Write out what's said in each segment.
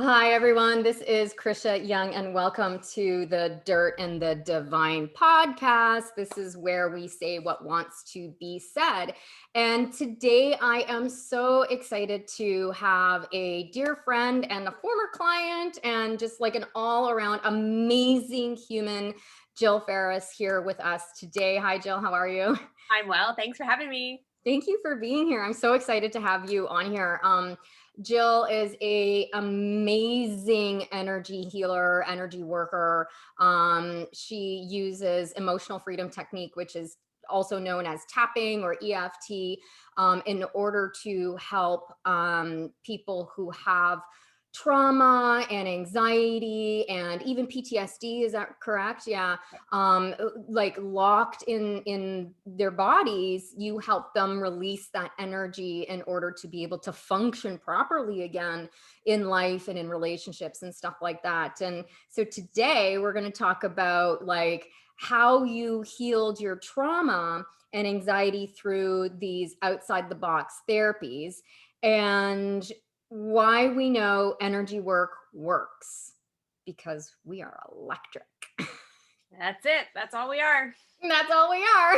Hi, everyone. This is Krisha Young, and welcome to the Dirt and the Divine podcast. This is where we say what wants to be said. And today I am so excited to have a dear friend and a former client, and just like an all around amazing human, Jill Ferras, here with us today. Hi, Jill. How are you? I'm well. Thanks for having me. Thank you for being here. I'm so excited to have you on here. Jill is a amazing energy healer, energy worker. She uses emotional freedom technique, which is also known as tapping or EFT, in order to help people who have trauma and anxiety and even PTSD. Is that correct? Yeah. Like locked in their bodies. You help them release that energy in order to be able to function properly again in life and in relationships and stuff like that. And so today we're going to talk about like how you healed your trauma and anxiety through these outside the box therapies, and why we know energy work works, because we are electric. That's it. That's all we are. That's all we are.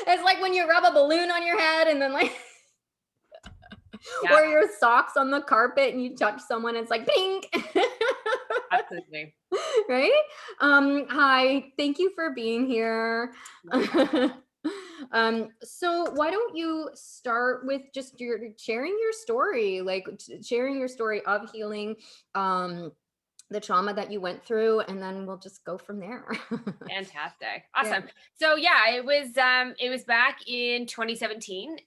It's like when you rub a balloon on your head and then like Yeah, or your socks on the carpet and you touch someone, it's like pink. absolutely. Right? Hi, thank you for being here. So why don't you start with just your sharing your story, like sharing your story of healing the trauma that you went through, and then we'll just go from there. Fantastic. Yeah. Awesome. So yeah, it was back in 2017.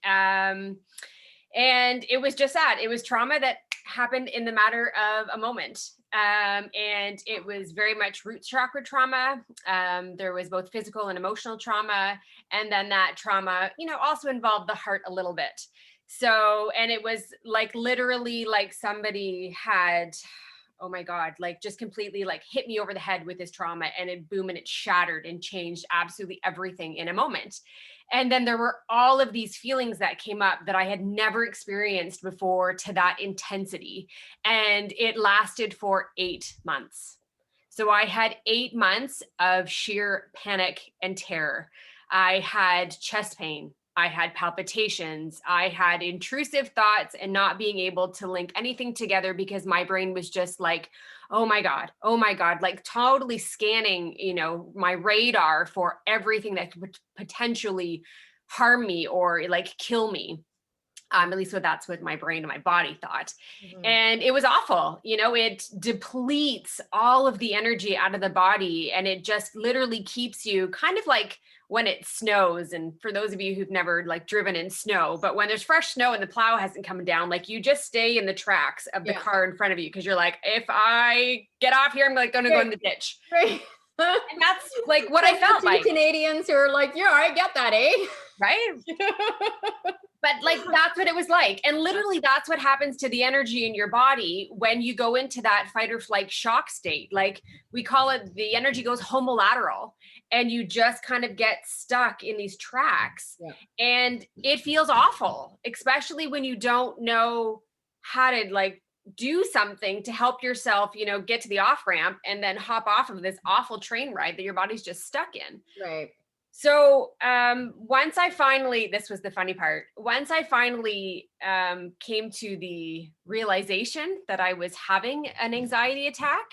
And it was just that. It was trauma that happened in the matter of a moment. And it was very much root chakra trauma. There was both physical and emotional trauma. And then that trauma, also involved the heart a little bit. So, and it was like literally like somebody had, oh my God, like just completely like hit me over the head with this trauma, and it boom, and it shattered and changed absolutely everything in a moment. And then there were all of these feelings that came up that I had never experienced before to that intensity. And it lasted for 8 months. So I had 8 months of sheer panic and terror. I had chest pain. I had palpitations. I had intrusive thoughts and not being able to link anything together because my brain was just like, oh my God, like totally scanning, my radar for everything that could potentially harm me or like kill me. At least that's what my brain and my body thought. Mhm. And it was awful. It depletes all of the energy out of the body, and it just literally keeps you kind of like when it snows. And for those of you who've never like driven in snow, but when there's fresh snow and the plow hasn't come down, like you just stay in the tracks of the Yeah. car in front of you because you're like, if I get off here, I'm like going to go in the ditch. Right. And that's like what I And the felt two like, Canadians who are like, yeah, I get that, eh? right? But like that's what it was like. And literally that's what happens to the energy in your body when you go into that fight or flight shock state. Like we call it, the energy goes homolateral, and you just kind of get stuck in these tracks. Yeah. And it feels awful, especially when you don't know how to like do something to help yourself, get to the off ramp and then hop off of this awful train ride that your body's just stuck in. Right. So once I finally, this was the funny part, once I finally came to the realization that I was having an anxiety attack,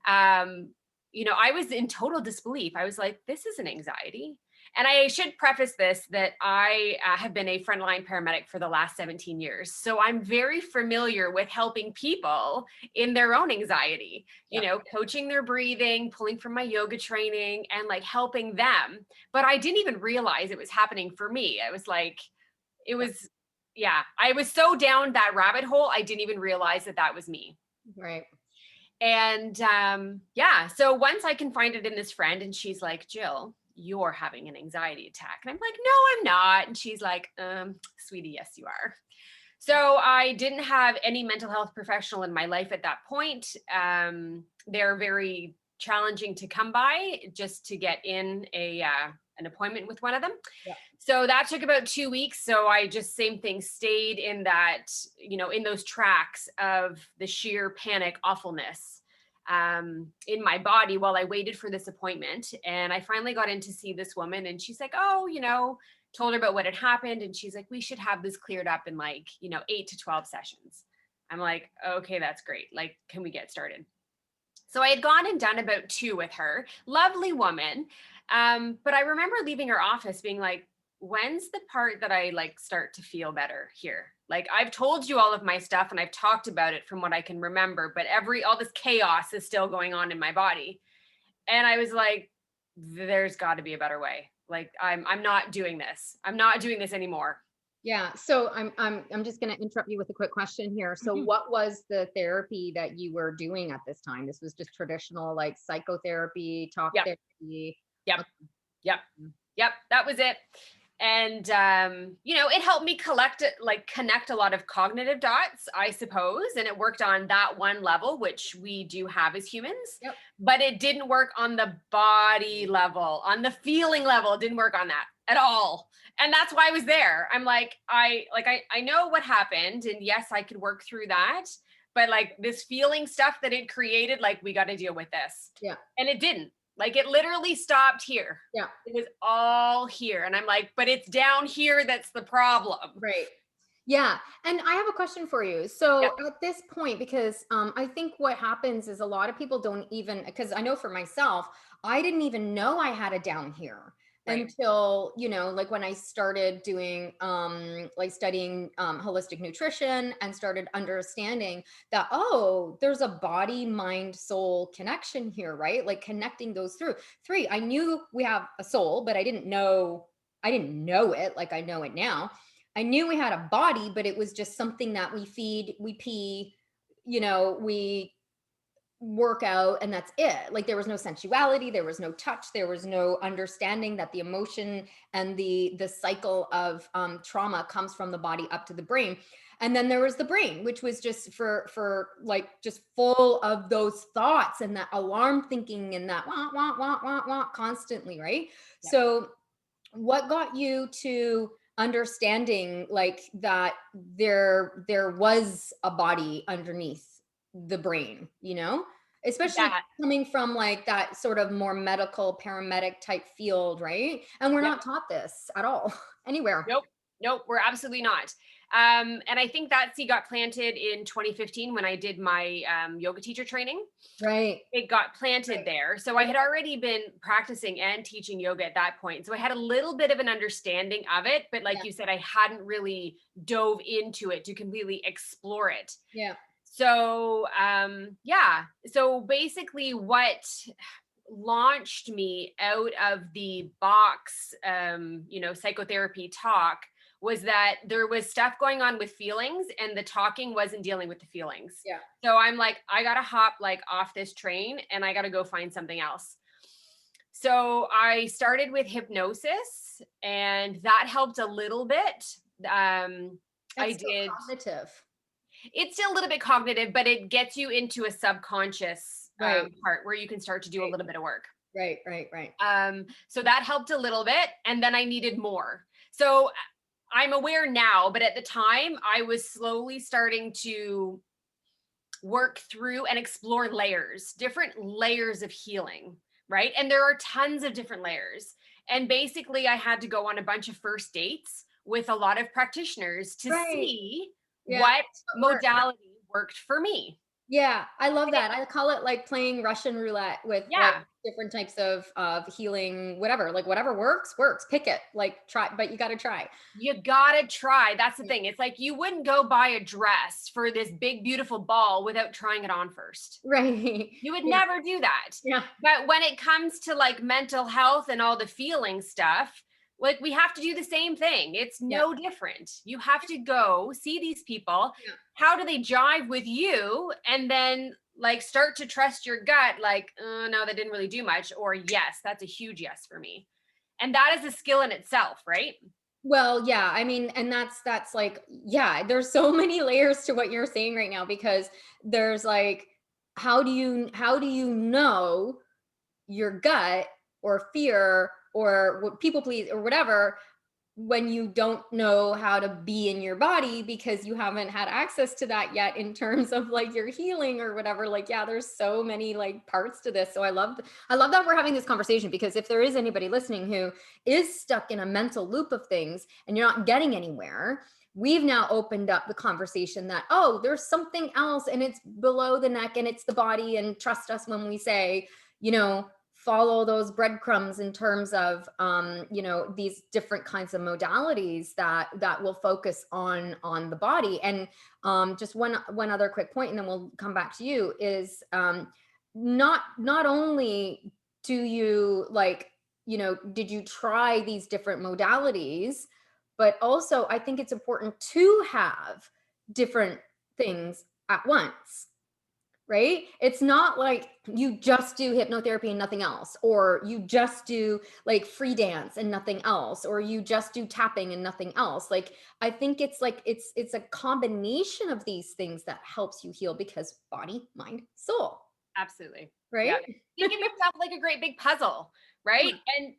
I was in total disbelief. I was like, this is an anxiety. And I should preface this that I have been a frontline paramedic for the last 17 years. So I'm very familiar with helping people in their own anxiety, coaching their breathing, pulling from my yoga training, and like helping them. But I didn't even realize it was happening for me. I was like, it was, yeah, I was so down that rabbit hole, I didn't even realize that that was me. Right. And so once I confided in this friend, and she's like, Jill, you're having an anxiety attack. And I'm like, no, I'm not. And she's like, sweetie, yes, you are. So I didn't have any mental health professional in my life at that point. They're very challenging to come by just to get in a an appointment with one of them. Yeah. So that took about 2 weeks. So I just, same thing, stayed in that, in those tracks of the sheer panic awfulness in my body while I waited for this appointment. And I finally got in to see this woman, and she's like, oh, told her about what had happened. And she's like, we should have this cleared up in 8 to 12 sessions. I'm like, okay, that's great. Like, can we get started? So I had gone and done about 2 with her, lovely woman. But I remember leaving her office being like, when's the part that I start to feel better here? Like, I've told you all of my stuff and I've talked about it from what I can remember, but all this chaos is still going on in my body. And I was like, there's got to be a better way. Like, I'm not doing this. I'm not doing this anymore. Yeah. So I'm just going to interrupt you with a quick question here. So what was the therapy that you were doing at this time? This was just traditional psychotherapy, talk therapy. Yep. Okay. Yep. That was it. And, it helped me connect a lot of cognitive dots, I suppose. And it worked on that one level, which we do have as humans, but it didn't work on the body level, on the feeling level. It didn't work on that at all. And that's why I was there. I'm like, I know what happened, and yes, I could work through that, but this feeling stuff that it created, we got to deal with this. Yeah. And it didn't. It literally stopped here. Yeah. It was all here. And I'm like, but it's down here that's the problem. Right. Yeah. And I have a question for you. So at this point, because I think what happens is a lot of people don't even, because I know for myself, I didn't even know I had a down here. Right. Until, when I started doing, studying holistic nutrition and started understanding that, oh, there's a body, mind, soul connection here, right? Like connecting those three. I knew we have a soul, but I didn't know it like I know it now. I knew we had a body, but it was just something that we feed, we pee, we work out, and that's it. Like there was no sensuality, there was no touch, there was no understanding that the emotion and the cycle of trauma comes from the body up to the brain. And then there was the brain, which was just for just full of those thoughts and that alarm thinking and that wah, wah, wah, wah, wah, constantly, right? Yeah. So what got you to understanding that there was a body underneath the brain, especially coming from that sort of more medical paramedic type field, right? And we're not taught this at all anywhere. Nope, we're absolutely not. And I think that seed got planted in 2015 when I did my yoga teacher training. Right. It got planted there. So I had already been practicing and teaching yoga at that point. So I had a little bit of an understanding of it, but you said, I hadn't really dove into it to completely explore it. Yeah. So, so basically what launched me out of the box, psychotherapy talk was that there was stuff going on with feelings and the talking wasn't dealing with the feelings. Yeah. So I'm like, I got to hop off this train and I got to go find something else. So I started with hypnosis and that helped a little bit. Cognitive. It's still a little bit cognitive, but it gets you into a subconscious part where you can start to do a little bit of work. Right. So that helped a little bit. And then I needed more. So I'm aware now, but at the time I was slowly starting to work through and explore different layers of healing, right? And there are tons of different layers. And basically I had to go on a bunch of first dates with a lot of practitioners to see what modality worked for me. Yeah, I love that. I call it playing Russian roulette with different types of healing, whatever, whatever works. Pick it, try, but you got to try. You got to try. That's the thing. It's you wouldn't go buy a dress for this big, beautiful ball without trying it on first. Right. You would never do that. Yeah. But when it comes to mental health and all the feeling stuff, we have to do the same thing. It's no different. You have to go see these people. Yeah. How do they jive with you? And then start to trust your gut. No, that didn't really do much. Or yes, that's a huge yes for me. And that is a skill in itself, right? Well, yeah. I mean, and that's there's so many layers to what you're saying right now, because there's how do you know your gut or fear people please or whatever, when you don't know how to be in your body because you haven't had access to that yet in terms of like your healing or whatever. Like, yeah, there's so many like parts to this. So I love that we're having this conversation, because if there is anybody listening who is stuck in a mental loop of things and you're not getting anywhere, we've now opened up the conversation that, oh, there's something else and it's below the neck and it's the body. And trust us when we say, follow those breadcrumbs in terms of, these different kinds of modalities that will focus on the body. And just one other quick point, and then we'll come back to you, is not only do you did you try these different modalities, but also I think it's important to have different things at once. Right? It's not like you just do hypnotherapy and nothing else, or you just do like free dance and nothing else, or you just do tapping and nothing else. Like, I think it's like, it's a combination of these things that helps you heal, because body, mind, soul. Absolutely. Right? Yeah. Think of yourself like a great big puzzle, right? Yeah. And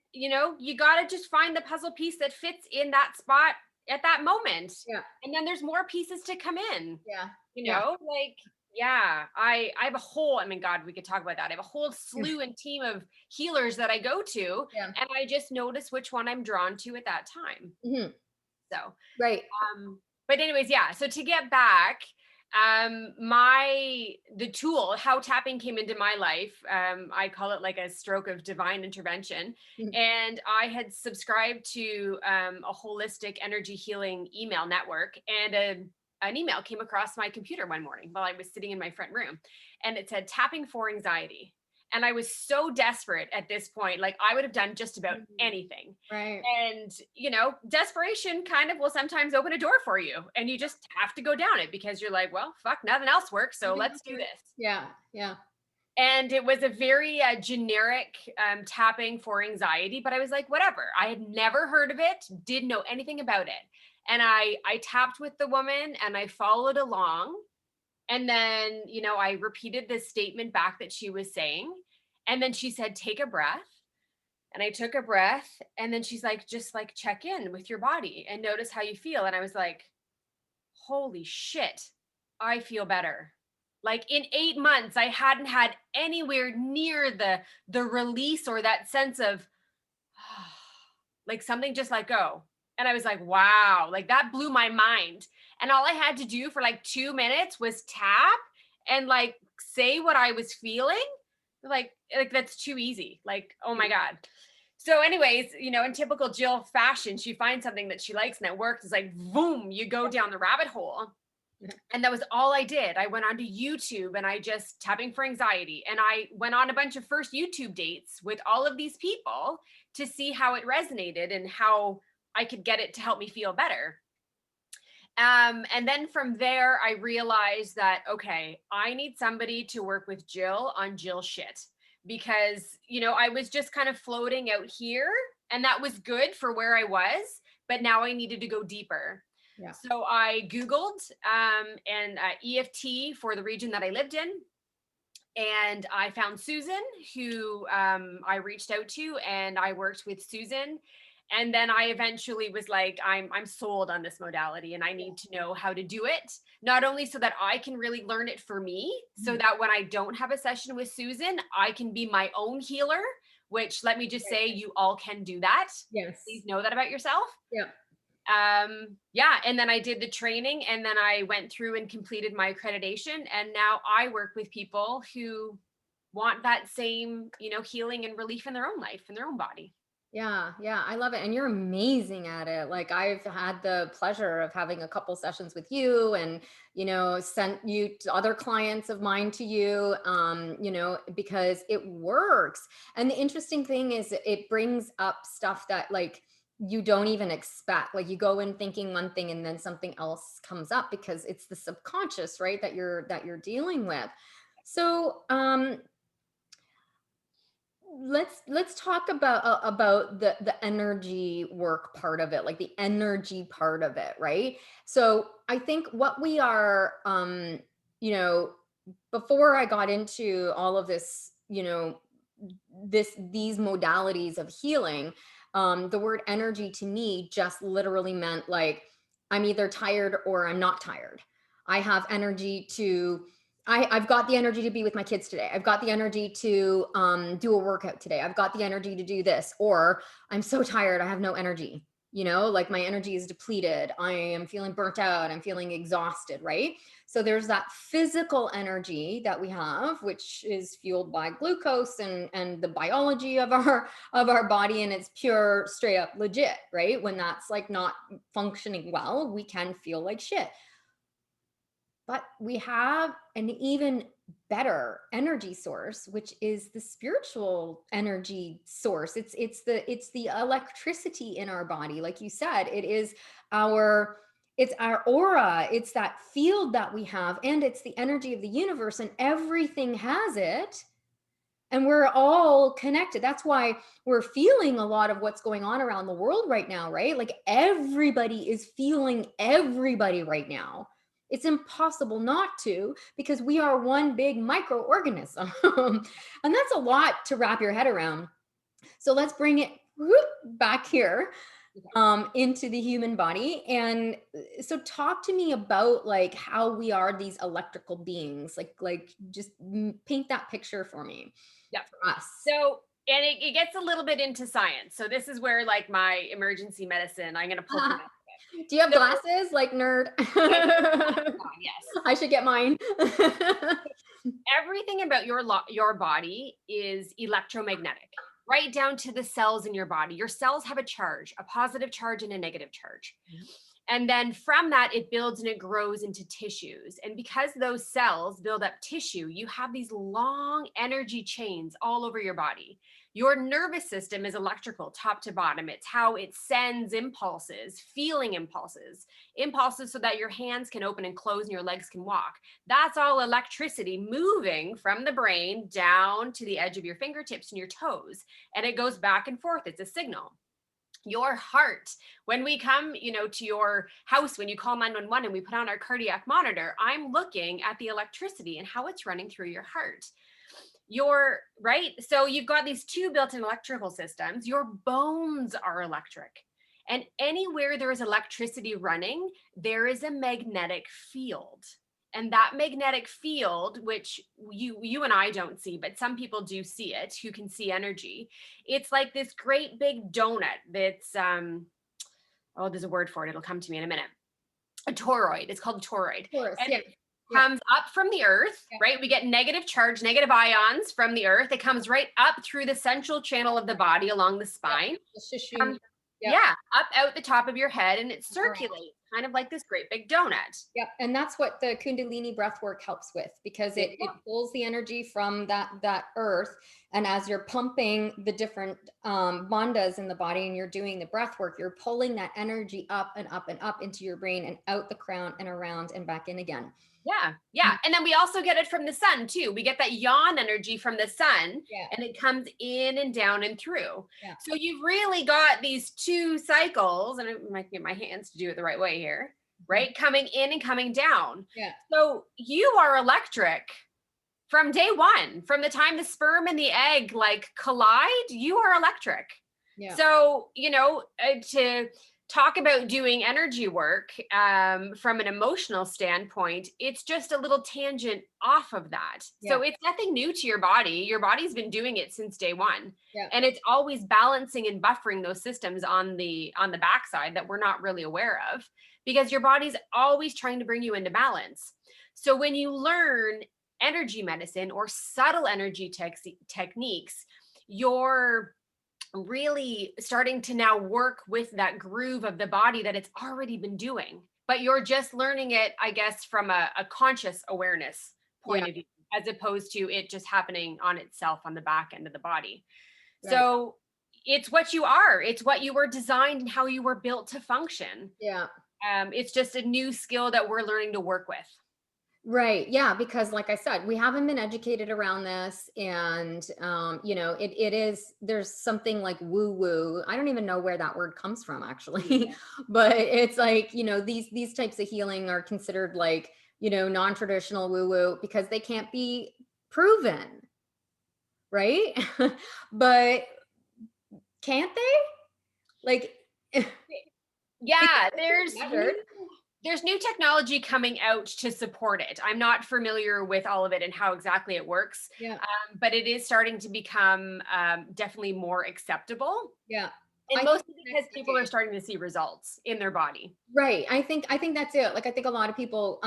you got to just find the puzzle piece that fits in that spot at that moment. Yeah. And then there's more pieces to come in. Yeah. Like, yeah, I have a whole, I mean, God, we could talk about that. I have a whole slew and team of healers that I go to, and I just notice which one I'm drawn to at that time. Mm-hmm. So, right. But anyways, yeah. So to get back, the tool, how tapping came into my life, I call it like a stroke of divine intervention. Mm-hmm. And I had subscribed to a holistic energy healing email network, and an email came across my computer one morning while I was sitting in my front room, and it said tapping for anxiety. And I was so desperate at this point, like I would have done just about anything. Right. And, desperation kind of will sometimes open a door for you, and you just have to go down it because you're like, well, fuck, nothing else works. So let's do this. Yeah. Yeah. And it was a very generic tapping for anxiety, but I was like, whatever. I had never heard of it, didn't know anything about it. And I tapped with the woman and I followed along. And then, I repeated this statement back that she was saying. And then she said, take a breath. And I took a breath. And then she's like, just like check in with your body and notice how you feel. And I was like, holy shit, I feel better. Like in 8 months, I hadn't had anywhere near the release or that sense of like something just let go. And I was like, wow, like that blew my mind. And all I had to do for like 2 minutes was tap and like say what I was feeling. Like that's too easy. Like, oh my God. So anyways, in typical Jill fashion, she finds something that she likes and it works. It's like, boom, you go down the rabbit hole. And that was all I did. I went onto YouTube and I just tapping for anxiety. And I went on a bunch of first YouTube dates with all of these people to see how it resonated and how I could get it to help me feel better. And then from there, I realized that, okay, I need somebody to work with Jill on Jill shit, because, I was just kind of floating out here and that was good for where I was, but now I needed to go deeper. Yeah. So I Googled EFT for the region that I lived in. And I found Susan, who I reached out to, and I worked with Susan. And then I eventually was like, I'm sold on this modality and I need to know how to do it. Not only so that I can really learn it for me, so that when I don't have a session with Susan, I can be my own healer, which let me just say, you all can do that. Yes. Please know that about yourself. Yeah. And then I did the training, and then I went through and completed my accreditation. And now I work with people who want that same, healing and relief in their own life, in their own body. Yeah. Yeah. I love it. And you're amazing at it. Like, I've had the pleasure of having a couple sessions with you and, sent you to other clients of mine to you, because it works. And the interesting thing is it brings up stuff that like you don't even expect. Like, you go in thinking one thing and then something else comes up because it's the subconscious, right? That you're dealing with. So, let's talk about the energy work part of it, like the energy part of it, right? So I think what we are, before I got into all of this, these modalities of healing, the word energy to me just literally meant like, I'm either tired or I'm not tired. I have energy to, I've got the energy to be with my kids today. I've got the energy to do a workout today. I've got the energy to do this, or I'm so tired, I have no energy. You know, like my energy is depleted. I am feeling burnt out. I'm feeling exhausted, right? So there's that physical energy that we have, which is fueled by glucose and the biology of our body, and it's pure, straight up legit, right? When that's like not functioning well, we can feel like shit. But we have an even better energy source, which is the spiritual energy source. It's the electricity in our body. Like you said, it's our aura, it's that field that we have, and it's the energy of the universe, and everything has it. And we're all connected. That's why we're feeling a lot of what's going on around the world right now, right? Like everybody is feeling everybody right now. It's impossible not to, because we are one big microorganism. And that's a lot to wrap your head around. So let's bring it back here into the human body. And so talk to me about like how we are these electrical beings, like just paint that picture for me. Yeah. For us. So, and it gets a little bit into science. So this is where like my emergency medicine, I'm going to pull from it. Do you have glasses like nerd? Yes. I should get mine. Everything about your body is electromagnetic, right down to the cells in your body. Your cells have a charge, a positive charge and a negative charge. And then from that, it builds and it grows into tissues. And because those cells build up tissue, you have these long energy chains all over your body. Your nervous system is electrical, top to bottom. It's how it sends impulses, feeling impulses so that your hands can open and close and your legs can walk. That's all electricity moving from the brain down to the edge of your fingertips and your toes. And it goes back and forth. It's a signal. Your heart, when we come, to your house, when you call 911 and we put on our cardiac monitor, I'm looking at the electricity and how it's running through your heart. Right. So you've got these two built-in electrical systems. Your bones are electric. And anywhere there is electricity running, there is a magnetic field. And that magnetic field, which you and I don't see, but some people do see it, who can see energy. It's like this great big donut that's, there's a word for it. It'll come to me in a minute. A toroid. It's called a toroid. And it comes up from the earth, right? We get negative charge, negative ions from the earth. It comes right up through the central channel of the body along the spine. Up out the top of your head, and it circulates kind of like this great big donut. Yep. And that's what the Kundalini Breathwork helps with, because it pulls the energy from that earth. And as you're pumping the different bandhas in the body and you're doing the breath work, you're pulling that energy up and up and up into your brain and out the crown and around and back in again. Yeah. And then we also get it from the sun too. We get that yawn energy from the sun, and it comes in and down and through. So you've really got these two cycles, and I might get my hands to do it the right way here, right? Coming in and coming down. So you are electric from day one. From the time the sperm and the egg like collide, you are electric. So, to talk about doing energy work from an emotional standpoint, it's just a little tangent off of that. So it's nothing new to your body. Your body's been doing it since day one. And it's always balancing and buffering those systems on the backside that we're not really aware of, because your body's always trying to bring you into balance. So when you learn energy medicine or subtle energy techniques, you're really starting to now work with that groove of the body that it's already been doing, but you're just learning it, I guess, from a conscious awareness point of view, as opposed to it just happening on itself on the back end of the body. So it's what you are, it's what you were designed and how you were built to function. It's just a new skill that we're learning to work with. Right. Yeah. Because like I said, we haven't been educated around this, and, there's something like woo woo. I don't even know where that word comes from actually, but it's like, these types of healing are considered like, non-traditional woo woo because they can't be proven. right? But can't they? Like, Yeah, measured. there's new technology coming out to support it. I'm not familiar with all of it and how exactly it works, Yeah, but it is starting to become definitely more acceptable. yeah. And I think mostly next because people are decade. starting to see results in their body. Right. I think that's it. Like I think a lot of people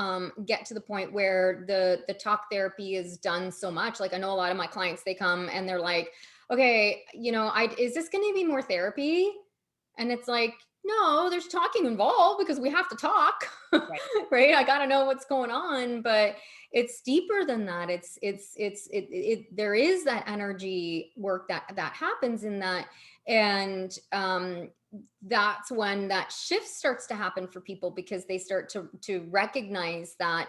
get to the point where the talk therapy is done so much. Like I know a lot of my clients, they come and they're like, okay, I is this going to be more therapy? And it's like, no, there's talking involved because we have to talk. Right. Right? I got to know what's going on, but it's deeper than that. There is that energy work that happens in that. And that's when that shift starts to happen for people, because they start to recognize that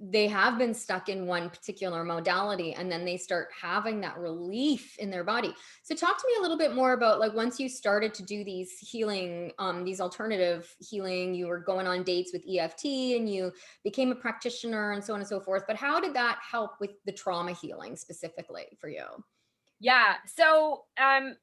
they have been stuck in one particular modality, and then they start having that relief in their body. So talk to me a little bit more about, like, once you started to do these healing, these alternative healing, you were going on dates with EFT and you became a practitioner and so on and so forth, but how did that help with the trauma healing specifically for you? Yeah. So,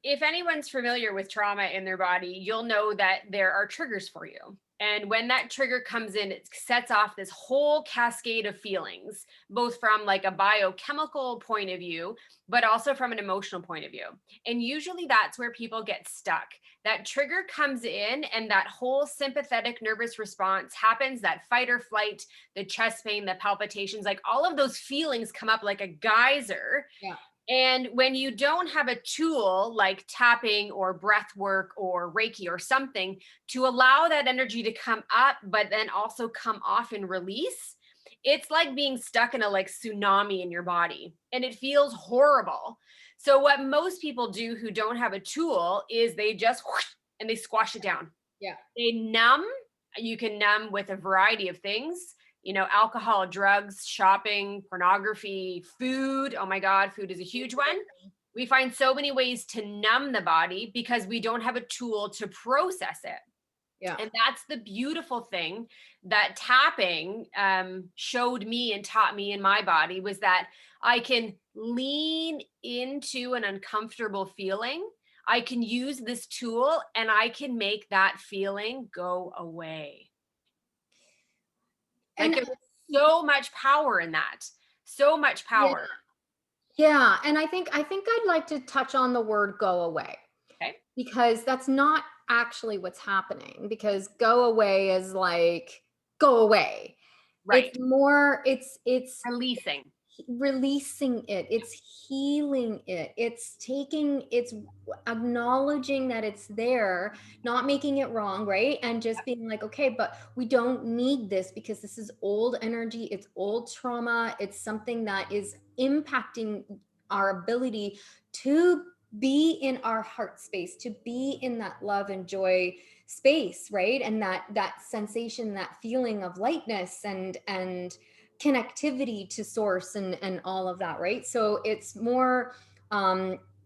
if anyone's familiar with trauma in their body, you'll know that there are triggers for you. And when that trigger comes in, it sets off this whole cascade of feelings, both from like a biochemical point of view, but also from an emotional point of view. And usually that's where people get stuck. That trigger comes in, and that whole sympathetic nervous response happens, that fight or flight, the chest pain, the palpitations, like all of those feelings come up like a geyser. Yeah. And when you don't have a tool like tapping or breath work or Reiki or something to allow that energy to come up, but then also come off and release, it's like being stuck in a like tsunami in your body, and it feels horrible. So what most people do who don't have a tool is they just whoosh, and they squash it down. Yeah. They numb. You can numb with a variety of things, alcohol, drugs, shopping, pornography, food. Oh my God, food is a huge one. We find so many ways to numb the body because we don't have a tool to process it. Yeah. And that's the beautiful thing that tapping showed me and taught me in my body, was that I can lean into an uncomfortable feeling. I can use this tool and I can make that feeling go away. Like And there's so much power in that. So much yeah, power. yeah. And I think I'd like to touch on the word go away, Okay. because that's not actually what's happening, because go away is like go away. Right. It's more, it's Releasing. releasing it, it's healing it, it's acknowledging that it's there, not making it wrong, right? And just being like, okay, but we don't need this because this is old energy, it's old trauma, it's something that is impacting our ability to be in our heart space, to be in that love and joy space, right? And that sensation, that feeling of lightness and connectivity to source and all of that, right? So it's more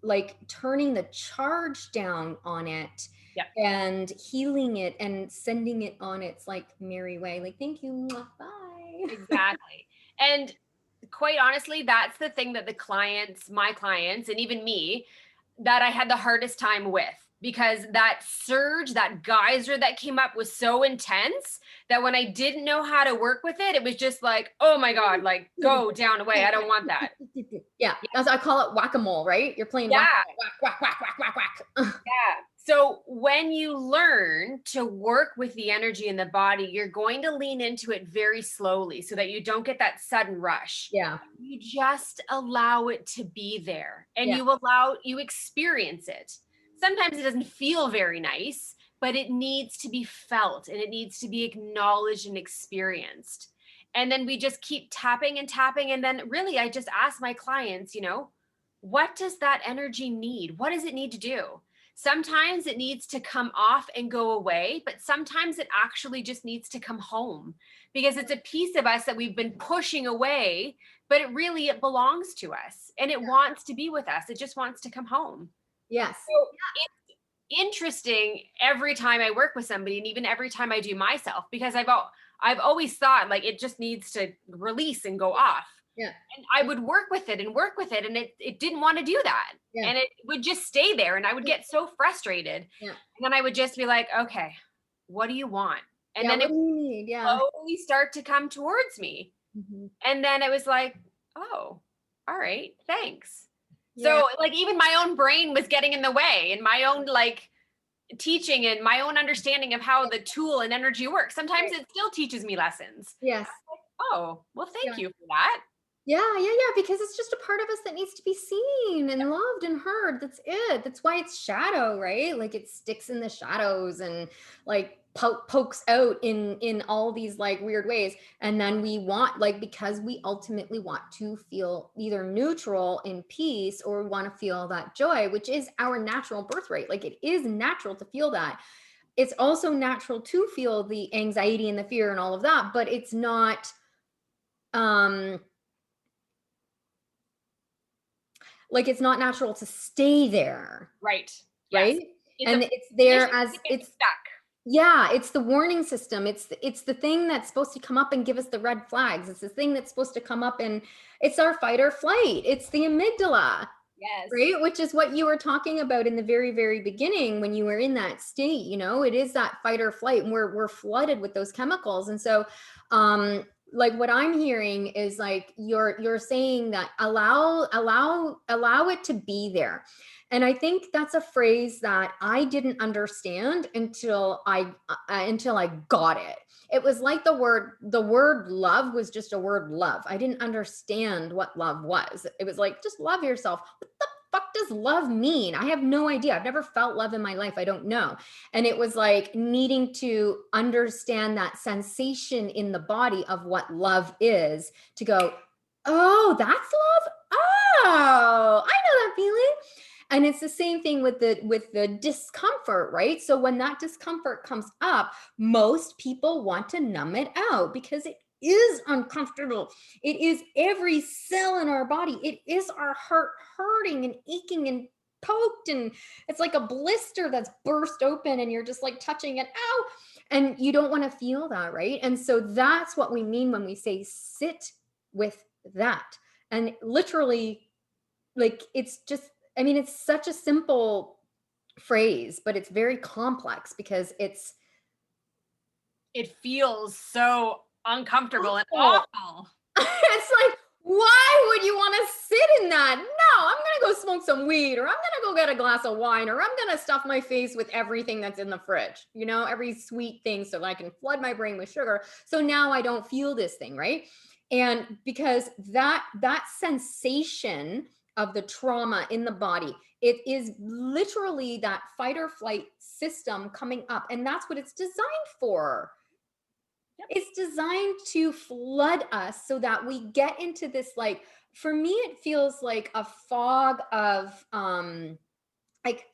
like turning the charge down on it Yeah. and healing it and sending it on its like merry way, like, thank you, bye. Exactly. And quite honestly, that's the thing that my clients, and even me, that I had the hardest time with, because that surge, that geyser that came up was so intense that when I didn't know how to work with it, it was just like, oh my God, like go down away. I don't want that. Yeah, that's, I call it whack-a-mole, right? You're playing Yeah. whack, whack, whack, whack, whack, whack, whack. Yeah. So when you learn to work with the energy in the body, you're going to lean into it very slowly so that you don't get that sudden rush. Yeah, You just allow it to be there, and yeah, you experience it. Sometimes it doesn't feel very nice, but it needs to be felt and it needs to be acknowledged and experienced. And then we just keep tapping and tapping. And then really, I just ask my clients, what does that energy need? What does it need to do? Sometimes it needs to come off and go away, but sometimes it actually just needs to come home, because it's a piece of us that we've been pushing away, but it belongs to us and it wants to be with us. It just wants to come home. yes, So it's interesting every time I work with somebody, and even every time I do myself, because I've always thought like it just needs to release and go off. Yeah. And I would work with it and it didn't want to do that. Yeah. And it would just stay there and I would get so frustrated. Yeah. And then I would just be like, okay, what do you want? And Yeah. then What it do you need? Yeah. slowly start to come towards me. Mhm. And then it was like, oh, all right, thanks. Yeah. So like even my own brain was getting in the way and my own like teaching and my own understanding of how the tool and energy works. Sometimes it still teaches me lessons. Yes. Oh, well, thank Yeah. you for that. Yeah, yeah, yeah, because it's just a part of us that needs to be seen and loved and heard. That's it. That's why it's shadow, right? Like it sticks in the shadows and like pokes out in all these like weird ways. And then we want like, because we ultimately want to feel either neutral in peace or want to feel that joy, which is our natural birthright. Like it is natural to feel that. It's also natural to feel the anxiety and the fear and all of that, but it's not like it's not natural to stay there. Right. Right. Yes. And it's there as it's stuck. Yeah, it's the warning system. It's the thing that's supposed to come up and give us the red flags. It's the thing that's supposed to come up and it's our fight or flight. It's the amygdala. Yes. Right. Which is what you were talking about in the very, very beginning when you were in that state. It is that fight or flight and we're flooded with those chemicals. And so like what I'm hearing is like you're saying that allow it to be there. And I think that's a phrase that I didn't understand until I got it. It was like the word love was just a word love. I didn't understand what love was. It was like, just love yourself. What the fuck does love mean? I have no idea. I've never felt love in my life. I don't know. And it was like needing to understand that sensation in the body of what love is to go, oh, that's love. Oh, I know that feeling. And it's the same thing with the discomfort, right? So when that discomfort comes up, most people want to numb it out because it is uncomfortable. It is every cell in our body. It is our heart hurting and aching and poked, and it's like a blister that's burst open and you're just like touching it, ow, and you don't want to feel that, right? And so that's what we mean when we say sit with that. And literally, like, it's just, I mean, it's such a simple phrase, but it's very complex because it feels so uncomfortable and awful. It's like, why would you want to sit in that? No, I'm going to go smoke some weed, or I'm going to go get a glass of wine, or I'm going to stuff my face with everything that's in the fridge, every sweet thing so that I can flood my brain with sugar. So now I don't feel this thing, right? And because that sensation of the trauma in the body, it is literally that fight or flight system coming up. And that's what it's designed for. Yep. It's designed to flood us so that we get into this, like, for me, it feels like a fog of like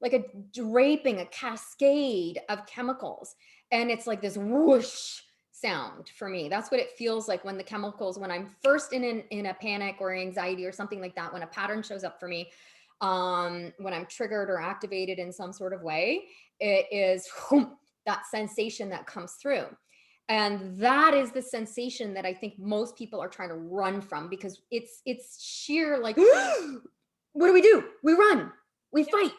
a draping, a cascade of chemicals. And it's like this whoosh sound for me. That's what it feels like when the chemicals, when I'm first in a panic or anxiety or something like that, when a pattern shows up for me, when I'm triggered or activated in some sort of way, it is that sensation that comes through. And that is the sensation that I think most people are trying to run from, because it's sheer like, what do? We run, we fight,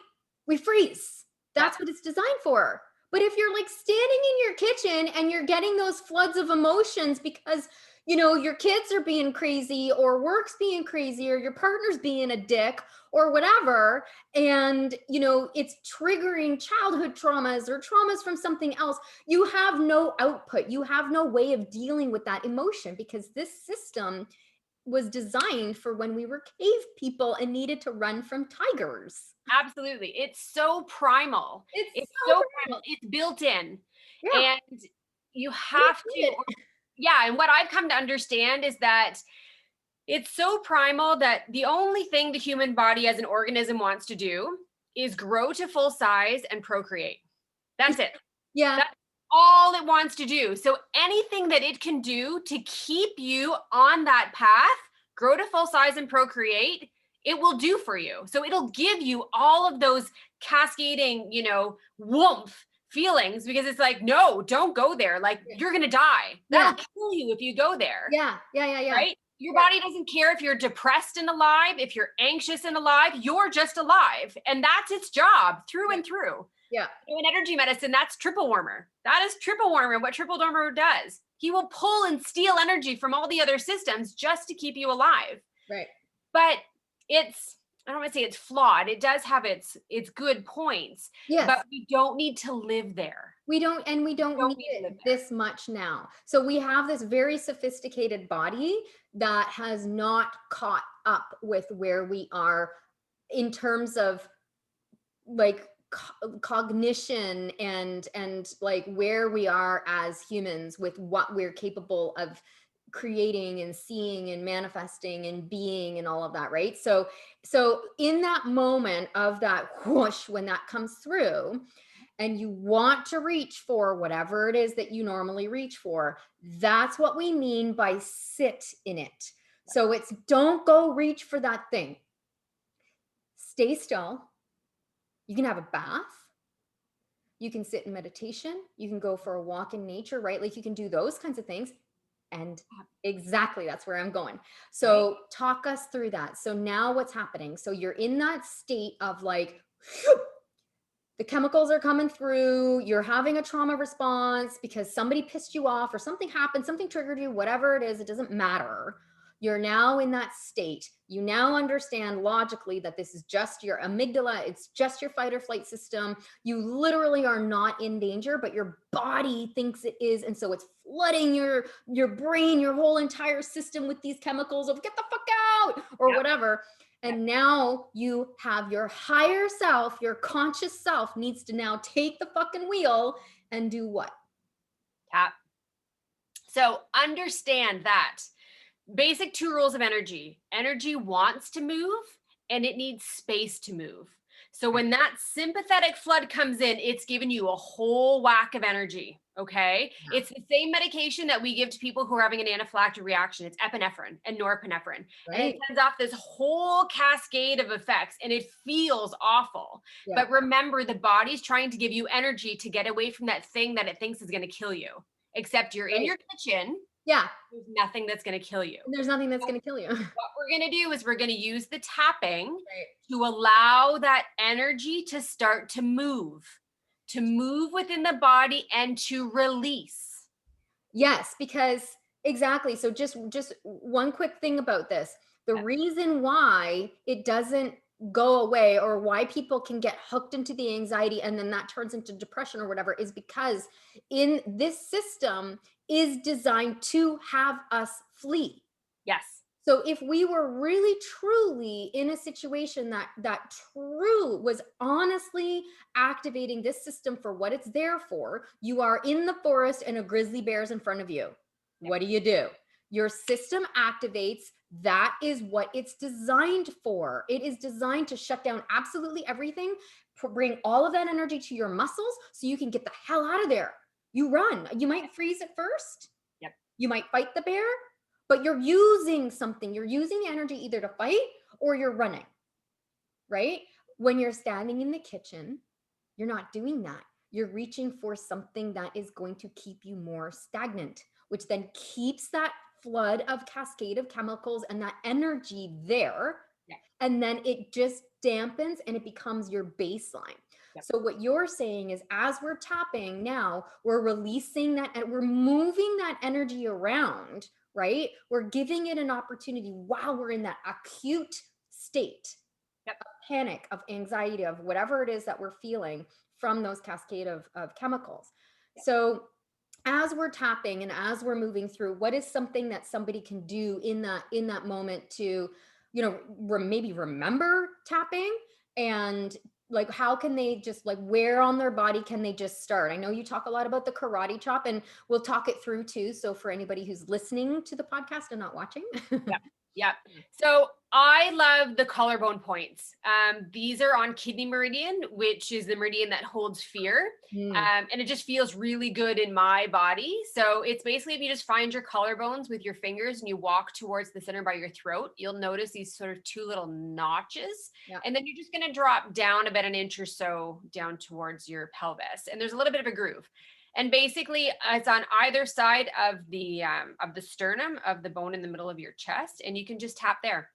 we freeze. That's what it's designed for. But if you're like standing in your kitchen and you're getting those floods of emotions because, your kids are being crazy, or work's being crazy, or your partner's being a dick, or whatever, and, it's triggering childhood traumas or traumas from something else, you have no output. You have no way of dealing with that emotion, because this system was designed for when we were cave people and needed to run from tigers. Absolutely. It's so primal. It's so primal. It's built in. Yeah. And you have to, yeah. And what I've come to understand is that it's so primal that the only thing the human body as an organism wants to do is grow to full size and procreate. That's it. Yeah. That's all it wants to do. So anything that it can do to keep you on that path, grow to full size and procreate, it will do for you. So it'll give you all of those cascading, warmth feelings, because it's like, no, don't go there. Like, you're going to die. That'll kill you if you go there. Yeah. Right? Your body doesn't care if you're depressed and alive, if you're anxious and alive, you're just alive. And that's its job through and through. Yeah. So in energy medicine, that's triple warmer. That is triple warmer, what triple warmer does. He will pull and steal energy from all the other systems just to keep you alive. Right. But I don't want to say it's flawed. It does have its good points. Yes. But we don't need to live there. We don't need it this much now. So we have this very sophisticated body that has not caught up with where we are in terms of like cognition and like where we are as humans with what we're capable of creating and seeing and manifesting and being and all of that, right? So in that moment of that whoosh, when that comes through and you want to reach for whatever it is that you normally reach for, that's what we mean by sit in it. So it's don't go reach for that thing. Stay still. You can have a bath. You can sit in meditation. You can go for a walk in nature, right? Like you can do those kinds of things. And exactly, that's where I'm going. So talk us through that. So now what's happening? So you're in that state of like, the chemicals are coming through, you're having a trauma response because somebody pissed you off or something happened, something triggered you, whatever it is, it doesn't matter. You're now in that state. You now understand logically that this is just your amygdala. It's just your fight or flight system. You literally are not in danger, but your body thinks it is. And so it's flooding your brain, your whole entire system with these chemicals of get the fuck out or whatever. And now you have your higher self, your conscious self needs to now take the fucking wheel and do what? Tap. So understand that. Basic 2 rules of energy. Energy wants to move and it needs space to move. So when that sympathetic flood comes in, it's giving you a whole whack of energy. Okay. Yeah. It's the same medication that we give to people who are having an anaphylactic reaction. It's epinephrine and norepinephrine. Right. And it sends off this whole cascade of effects and it feels awful. Yeah. But remember, the body's trying to give you energy to get away from that thing that it thinks is going to kill you, except you're in your kitchen. Yeah. There's nothing that's going to kill you. There's nothing that's going to kill you. What we're going to do is we're going to use the tapping to allow that energy to start to move within the body and to release. Yes, because exactly. So just one quick thing about this. The reason why it doesn't go away or why people can get hooked into the anxiety and then that turns into depression or whatever is because in this system is designed to have us flee. Yes. So if we were really truly in a situation that true was honestly activating this system for what it's there for, you are in the forest and a grizzly bear is in front of you. What do? Your system activates. That is what it's designed for. It is designed to shut down absolutely everything, bring all of that energy to your muscles so you can get the hell out of there. You run. You might freeze at first. Yep. You might fight the bear, but you're using something. You're using the energy either to fight or you're running, right? When you're standing in the kitchen, you're not doing that. You're reaching for something that is going to keep you more stagnant, which then keeps that flood of cascade of chemicals and that energy there. Yeah. And then it just dampens and it becomes your baseline. Yep. So what you're saying is as we're tapping now, we're releasing that and we're moving that energy around, right? We're giving it an opportunity while we're in that acute state of panic, of anxiety, of whatever it is that we're feeling from those cascade of chemicals. Yep. So as we're tapping and as we're moving through, what is something that somebody can do in that moment to, maybe remember tapping and like, how can they just like, where on their body can they just start? I know you talk a lot about the karate chop and we'll talk it through too. So for anybody who's listening to the podcast and not watching. Yeah. So I love the collarbone points. These are on kidney meridian, which is the meridian that holds fear. And it just feels really good in my body. So it's basically, if you just find your collarbones with your fingers and you walk towards the center by your throat, you'll notice these sort of 2 little notches. Yeah. And then you're just going to drop down about an inch or so down towards your pelvis. And there's a little bit of a groove. And basically it's on either side of the sternum, of the bone in the middle of your chest. And you can just tap there.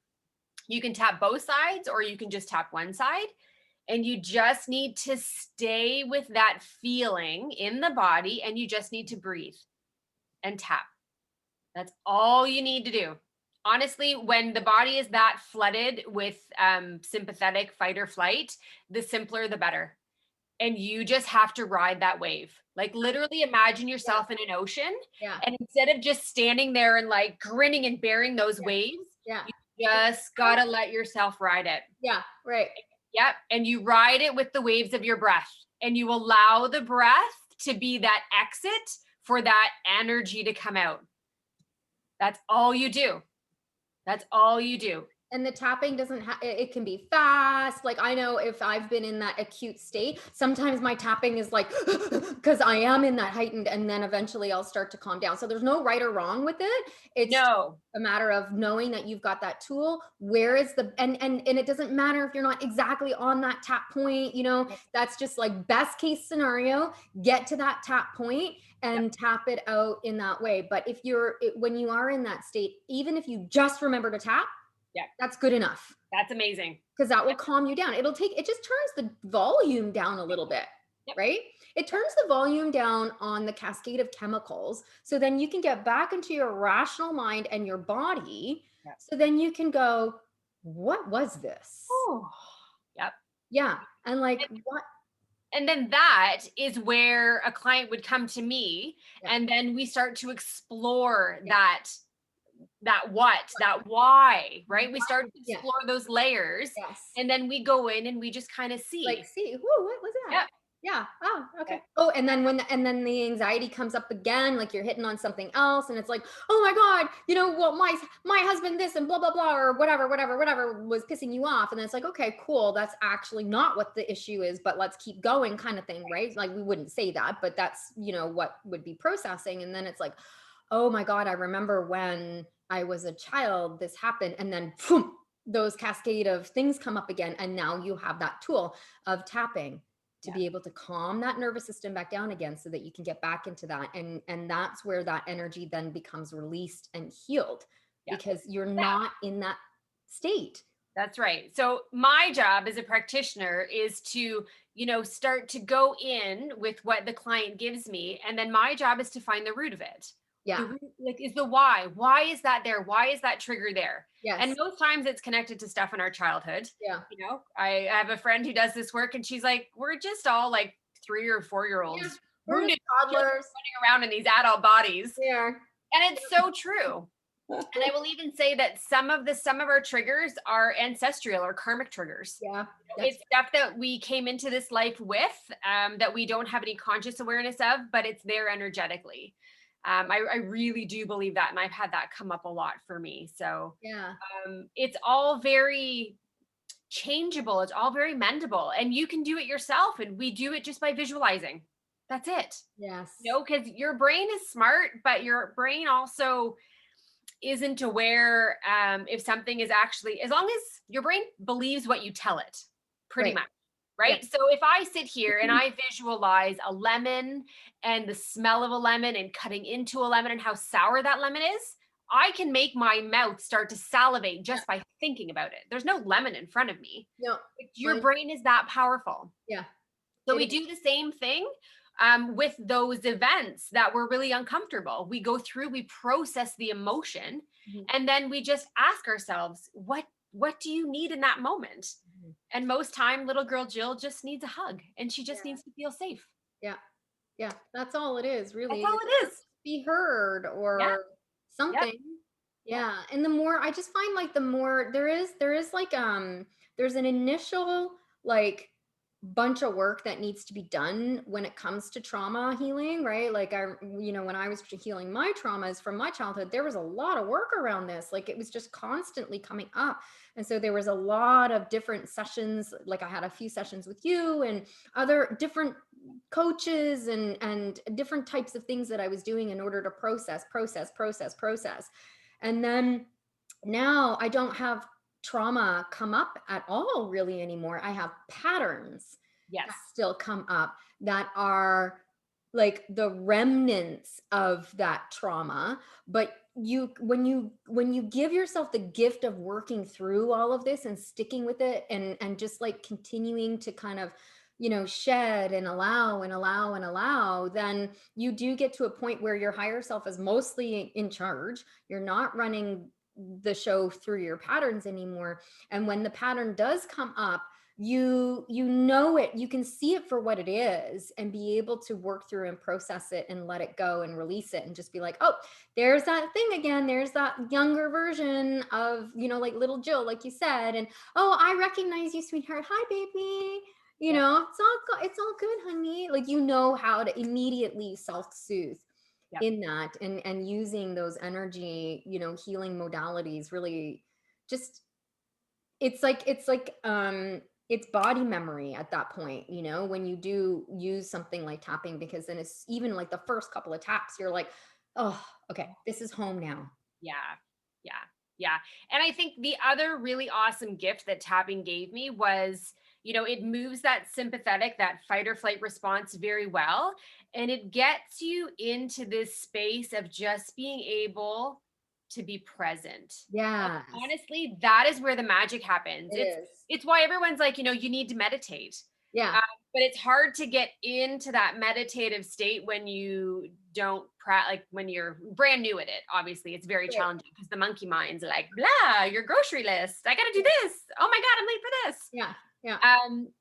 You can tap both sides, or you can just tap one side. And you just need to stay with that feeling in the body, and you just need to breathe and tap. That's all you need to do. Honestly, when the body is that flooded with sympathetic fight or flight, the simpler the better. And you just have to ride that wave. Like literally imagine yourself in an ocean. Yeah. And instead of just standing there and like grinning and bearing those waves, Yeah. you just gotta let yourself ride it. Yeah. Right. Yep. And you ride it with the waves of your breath, and you allow the breath to be that exit for that energy to come out. That's all you do. That's all you do. And the tapping doesn't have, it can be fast. Like I know if I've been in that acute state, sometimes my tapping is like, because I am in that heightened, and then eventually I'll start to calm down. So there's no right or wrong with it. It's No. a matter of knowing that you've got that tool. Where is the, and it doesn't matter if you're not exactly on that tap point, you know, that's just like best case scenario, get to that tap point and tap it out in that way. But if when you are in that state, even if you just remember to tap, that's good enough. That's amazing. Because that will calm you down. It just turns the volume down a little bit, right? It turns the volume down on the cascade of chemicals. So then you can get back into your rational mind and your body. So then you can go, what was this? Oh, yep. Yeah. And like, what? And then that is where a client would come to me, and then we start to explore that what, that why, right? We start to explore those layers, and then we go in and we just kind of see. Like, see, whoa, what was that? Yeah. Oh, okay. Oh, and then the anxiety comes up again, like you're hitting on something else, and it's like, oh my God, you know, well, my husband this and blah, blah, blah, or whatever was pissing you off. And then it's like, okay, cool. That's actually not what the issue is, but let's keep going kind of thing, right? Like we wouldn't say that, but that's, you know, what would be processing. And then it's like, oh my God, I remember when I was a child, this happened. And then boom, those cascade of things come up again. And now you have that tool of tapping to be able to calm that nervous system back down again so that you can get back into that. And that's where that energy then becomes released and healed because you're not in that state. That's right. So my job as a practitioner is to, you know, start to go in with what the client gives me. And then my job is to find the root of it. Yeah. The root, like, is the why. Why is that there? Why is that trigger there? Yes. And most times it's connected to stuff in our childhood. Yeah. You know, I have a friend who does this work, and she's like, we're just all like 3 or 4 year olds wounded toddlers running around in these adult bodies. Yeah. And it's so true. And I will even say that some of our triggers are ancestral or karmic triggers. Yeah. It's stuff that we came into this life with, that we don't have any conscious awareness of, but it's there energetically. I really do believe that. And I've had that come up a lot for me. So it's all very changeable. It's all very mendable, and you can do it yourself. And we do it just by visualizing. That's it. Yes. You know, because your brain is smart, but your brain also isn't aware if something is actually, as long as your brain believes what you tell it, pretty much. Right. Yes. So if I sit here and I visualize a lemon and the smell of a lemon and cutting into a lemon and how sour that lemon is, I can make my mouth start to salivate just by thinking about it. There's no lemon in front of me. No. Your brain is that powerful. Yeah. So we do the same thing with those events that were really uncomfortable. We go through, we process the emotion, and then we just ask ourselves, what do you need in that moment? And most time, little girl Jill just needs a hug, and she just needs to feel safe. Yeah. Yeah. That's all it is, really. That's all it is. Be heard or something. Yeah. And the more, I just find like the more there is like, there's an initial like bunch of work that needs to be done when it comes to trauma healing, right? Like when I was healing my traumas from my childhood, there was a lot of work around this. Like it was just constantly coming up. And so there was a lot of different sessions. Like I had a few sessions with you and other different coaches and different types of things that I was doing in order to process. And then now I don't have trauma come up at all really anymore. I have patterns that still come up that are like the remnants of that trauma. But when you give yourself the gift of working through all of this and sticking with it, and just like continuing to kind of, shed and allow and allow and allow, then you do get to a point where your higher self is mostly in charge. You're not running the show through your patterns anymore. And when the pattern does come up, you know it, you can see it for what it is, and be able to work through and process it and let it go and release it, and just be like, oh, there's that thing again, there's that younger version of, like little Jill, like you said. And oh, I recognize you, sweetheart. Hi, baby. Yep. It's all good, honey. Like, how to immediately self-soothe Yep. in that, and using those energy, healing modalities, really just, it's body memory at that point, when you do use something like tapping, because then it's even like the first couple of taps, you're like, oh, okay, this is home now. Yeah. Yeah. Yeah. And I think the other really awesome gift that tapping gave me was, it moves that sympathetic, that fight or flight response very well. And it gets you into this space of just being able to be present. Yeah, Honestly, that is where the magic happens. it It's is. it's why everyone's like, you need to meditate. Yeah, But it's hard to get into that meditative state when you don't like when you're brand new at it. Obviously, it's very right. challenging because the monkey mind's like, blah, your grocery list. I got to do this. Oh my God, I'm late for this. Yeah, yeah,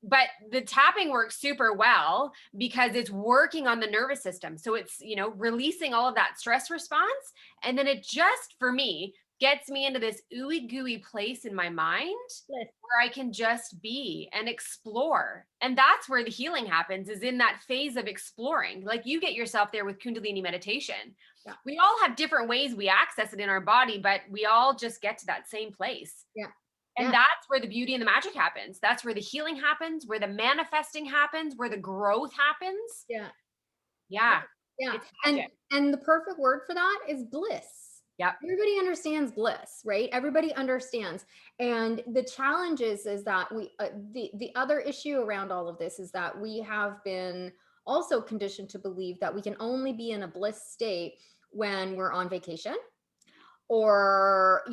But the tapping works super well because it's working on the nervous system. So it's, releasing all of that stress response. And then it just, for me, gets me into this ooey gooey place in my mind yes, where I can just be and explore. And that's where the healing happens, is in that phase of exploring. Like, you get yourself there with Kundalini meditation. yeah, We all have different ways we access it in our body, but we all just get to that same place. yeah, And yeah, that's where the beauty and the magic happens. That's where the healing happens, where the manifesting happens, where the growth happens. yeah, Yeah, yeah. it's and magic. and the perfect word for that is bliss. Yep. Everybody understands bliss, right? Everybody understands. And the challenge is that the other issue around all of this is that we have been also conditioned to believe that we can only be in a bliss state when we're on vacation, or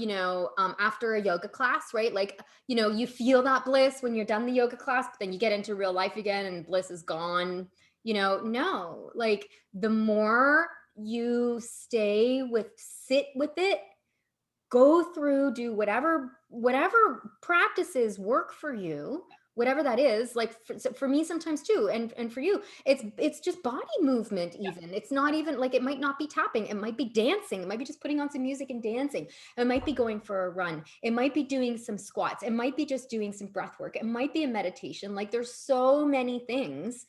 after a yoga class, right? Like, you feel that bliss when you're done the yoga class, but then you get into real life again and bliss is gone. No, like, the more you sit with it, go through, do whatever practices work for you, whatever that is. Like, for me sometimes too, and for you, it's just body movement. Even, it's not even like, it might not be tapping, it might be dancing, it might be just putting on some music and dancing, it might be going for a run, it might be doing some squats, it might be just doing some breath work, it might be a meditation. Like, there's so many things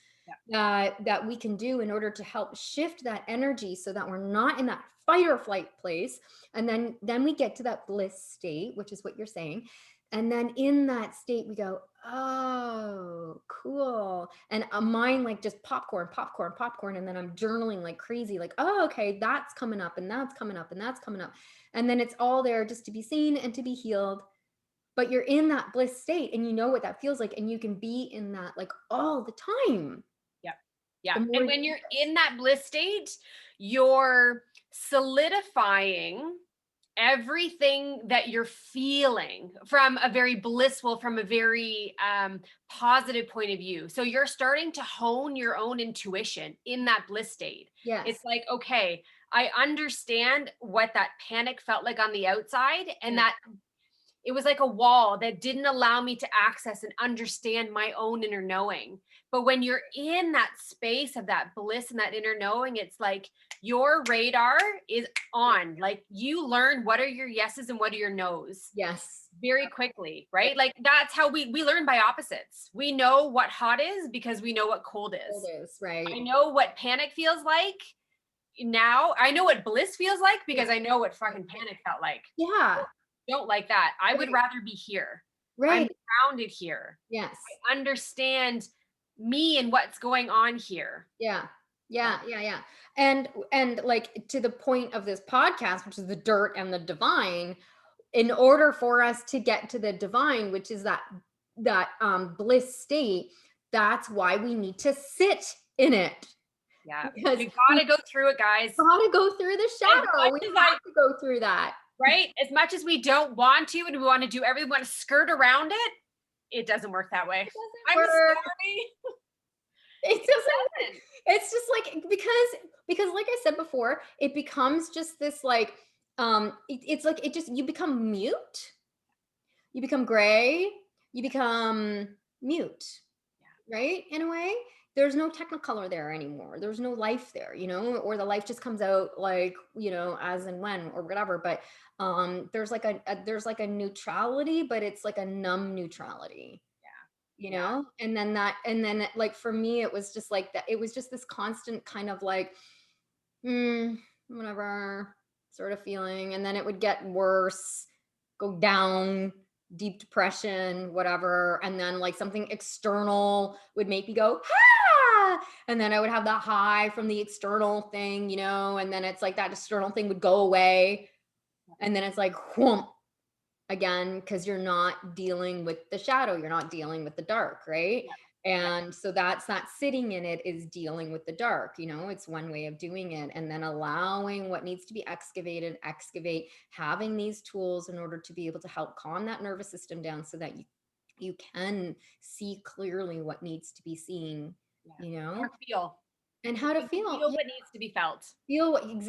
that we can do in order to help shift that energy, so that we're not in that fight or flight place. And then we get to that bliss state, which is what you're saying. And then in that state we go, oh, cool. And a mind, like, just popcorn, popcorn, popcorn. And then I'm journaling like crazy, like, oh, okay, that's coming up, and that's coming up, and that's coming up. And then it's all there just to be seen and to be healed. But you're in that bliss state, and you know what that feels like, and you can be in that, like, all the time. Yeah. Yeah. The more And when you're in that bliss state, you're solidifying everything that you're feeling from a very blissful, from a very positive point of view. So you're starting to hone your own intuition in that bliss state. Yes. It's like, okay, I understand what that panic felt like on the outside, and that it was like a wall that didn't allow me to access and understand my own inner knowing. But when you're in that space of that bliss and that inner knowing, it's like your radar is on. Like, you learn what are your yeses and what are your nos. Yes. Very quickly, right? Like, that's how we learn by opposites. We know what hot is because we know what cold is. Cold is, right. I know what panic feels like. Now I know what bliss feels like because I know what fucking panic felt like. Yeah. Don't like that. I would rather be here. Right. I'm grounded here. Yes. I understand me and what's going on here. Yeah. Yeah. Yeah. Yeah. And like, to the point of this podcast, which is the dirt and the divine, in order for us to get to the divine, which is that bliss state, that's why we need to sit in it. Yeah. Because We gotta go through it, guys. gotta go through the shadow. We have to go through that. Right? As much as we don't want to, and we want to do everything, we want to skirt around it, it doesn't work that way. I'm sorry. It doesn't work. It's just like, because like I said before, it becomes just this like, it's like, you become mute, you become gray, you become mute, right? In a way, there's no technicolor there anymore. There's no life there, or the life just comes out like, as and when or whatever. But there's like there's like a neutrality, but it's like a numb neutrality. And then like for me, it was just like that. It was just this constant kind of like, whatever sort of feeling. And then it would get worse, go down, deep depression, whatever. And then like something external would make me go, ah! And then I would have that high from the external thing, and then it's like that external thing would go away. And then it's like, whoomp, again, because you're not dealing with the shadow, you're not dealing with the dark, right? And so that's not sitting in it, is dealing with the dark. It's one way of doing it. And then allowing what needs to be excavate, having these tools in order to be able to help calm that nervous system down so that you can see clearly what needs to be seen, Feel. And how to feel what needs to be felt. Feel what needs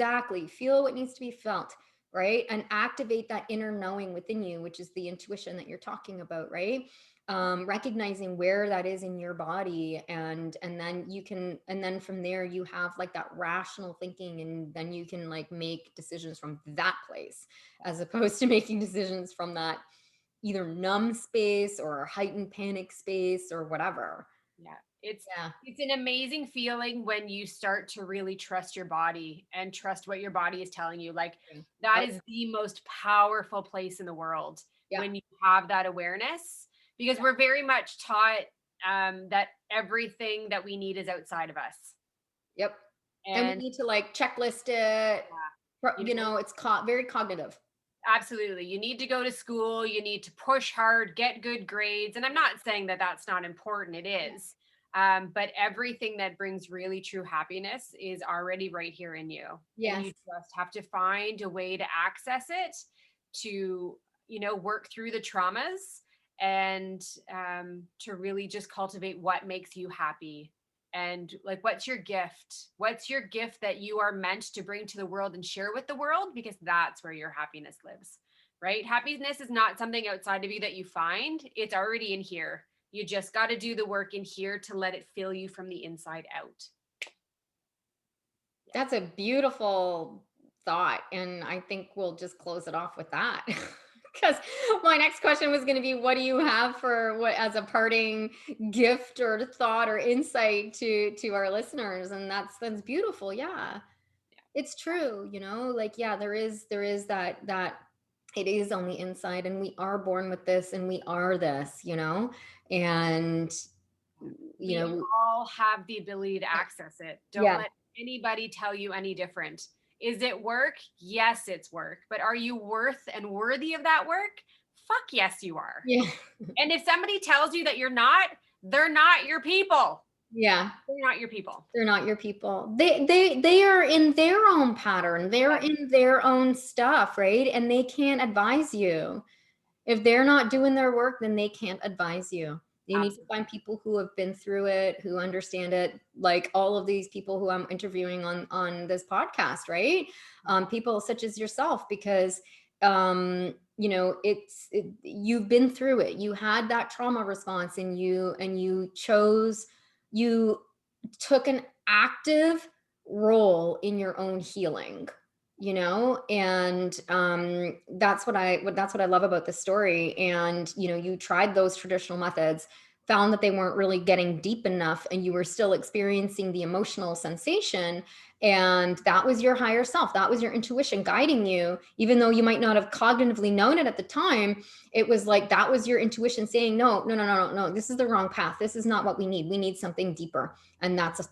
to be felt, right? And activate that inner knowing within you, which is the intuition that you're talking about, right? Recognizing where that is in your body, and then from there you have like that rational thinking, and then you can like make decisions from that place, as opposed to making decisions from that either numb space or heightened panic space or whatever. It's an amazing feeling when you start to really trust your body and trust what your body is telling you. Like that is the most powerful place in the world when you have that awareness, because we're very much taught that everything that we need is outside of us. Yep. And we need to like checklist it. It's very cognitive. Absolutely. You need to go to school. You need to push hard, get good grades. And I'm not saying that that's not important. It is. But everything that brings really true happiness is already right here in you. Yes. And you just have to find a way to access it, to, work through the traumas, and to really just cultivate what makes you happy. And like, what's your gift? What's your gift that you are meant to bring to the world and share with the world? Because that's where your happiness lives, right? Happiness is not something outside of you that you find. It's already in here. You just got to do the work in here to let it fill you from the inside out. That's a beautiful thought. And I think we'll just close it off with that. Because my next question was going to be, what do you have for what as a parting gift or thought or insight to our listeners? And that's beautiful. Yeah. It's true. There is that it is on the inside, and we are born with this, and we are this, and we all have the ability to access it. Don't let anybody tell you any different. Is it work? Yes, it's work. But are you worth and worthy of that work? Fuck yes, you are. Yeah. And if somebody tells you that you're not, they're not your people. Yeah. They're not your people. They're not your people. They are in their own pattern. They're in their own stuff, right? And they can't advise you. If they're not doing their work, then they can't advise you. You need to find people who have been through it, who understand it, like all of these people who I'm interviewing on this podcast, right? People such as yourself, because you've been through it. You had that trauma response, and you took an active role in your own healing. And that's what I love about this story. And you tried those traditional methods, found that they weren't really getting deep enough, and you were still experiencing the emotional sensation. And that was your higher self, that was your intuition guiding you, even though you might not have cognitively known it at the time. It was like that was your intuition saying, no, this is the wrong path, this is not what we need something deeper. And that's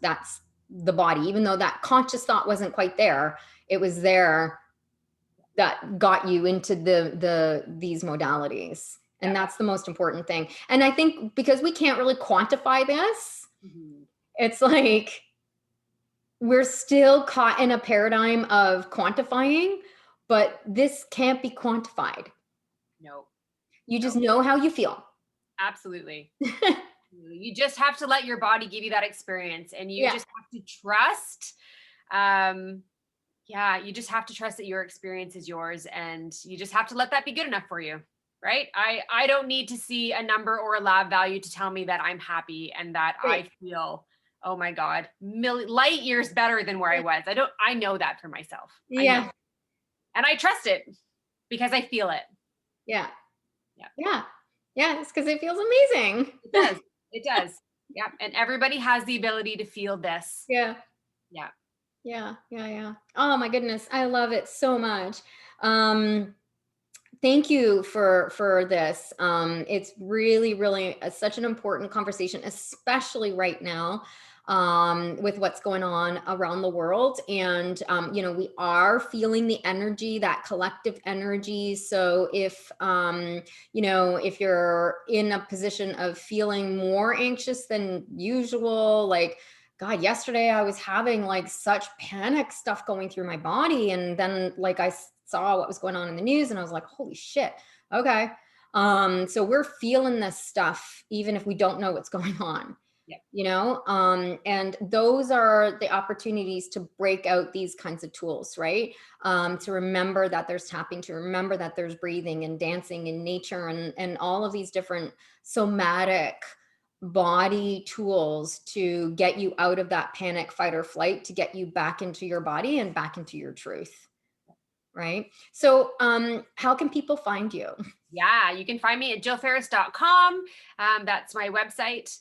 the body. Even though that conscious thought wasn't quite there, it was there that got you into these modalities. And that's the most important thing. And I think because we can't really quantify this, it's like we're still caught in a paradigm of quantifying, but this can't be quantified. No, You just no, know how you feel. absolutely. You just have to let your body give you that experience, and you Yeah. just have to trust. Yeah, you just have to trust that your experience is yours, and you just have to let that be good enough for you. Right. I don't need to see a number or a lab value to tell me that I'm happy and that Right. I feel, oh my God, light years better than where I was. I know that for myself. I know. Yeah. And I trust it because I feel it. Yeah. Yeah. Yeah. Yeah. It's because it feels amazing. It does. It does. Yeah. And everybody has the ability to feel this. Yeah. Yeah. Yeah. Yeah. Yeah. Oh my goodness. I love it so much. Thank you for this. It's really, really such an important conversation, especially right now, with what's going on around the world. And we are feeling the energy, that collective energy. So if you're in a position of feeling more anxious than usual, like, God, yesterday I was having like such panic stuff going through my body. And then like I saw what was going on in the news and I was like, holy shit. Okay. So we're feeling this stuff, even if we don't know what's going on, Yeah. and those are the opportunities to break out these kinds of tools, right? To remember that there's tapping, to remember that there's breathing and dancing in nature and all of these different somatic body tools to get you out of that panic, fight or flight, to get you back into your body and back into your truth. Right. So, how can people find you? Yeah. You can find me at jillferras.com. That's my website.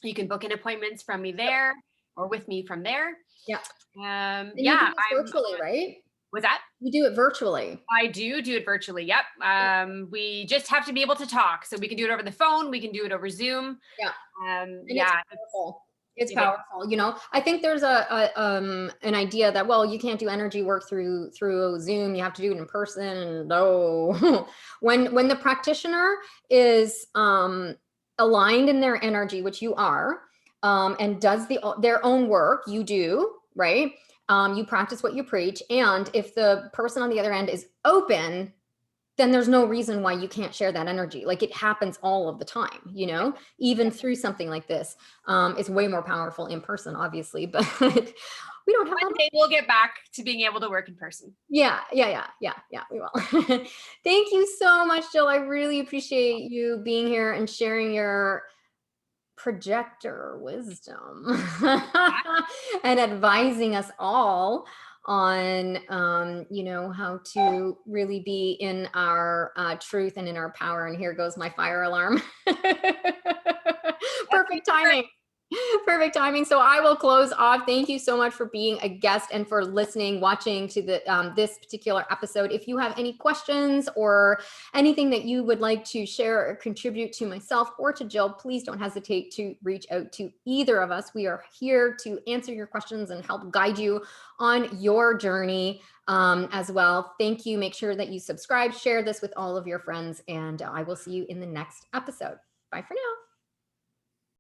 You can book in appointments from me there or with me from there. Yeah. And you do Yeah. this virtually, right? Was that? You do it virtually. I do it virtually. Yep. We just have to be able to talk. So we can do it over the phone. We can do it over Zoom. Yeah. And Yeah. it's powerful. It's powerful. I think there's an idea that, well, you can't do energy work through Zoom. You have to do it in person. No, when the practitioner is aligned in their energy, which you are, and does their own work, you do, right? You practice what you preach. And if the person on the other end is open, then there's no reason why you can't share that energy. Like, it happens all of the time, even through something like this. It's way more powerful in person, obviously, but we don't have One that. day we'll get back to being able to work in person. Yeah, we will. Thank you so much, Jill. I really appreciate you being here and sharing your projector wisdom and advising us all on how to really be in our truth and in our power. And here goes my fire alarm. Perfect timing. Perfect timing. So I will close off. Thank you so much for being a guest and for listening, watching to this particular episode. If you have any questions or anything that you would like to share or contribute to myself or to Jill, please don't hesitate to reach out to either of us. We are here to answer your questions and help guide you on your journey as well. Thank you. Make sure that you subscribe, share this with all of your friends, and I will see you in the next episode. Bye for now.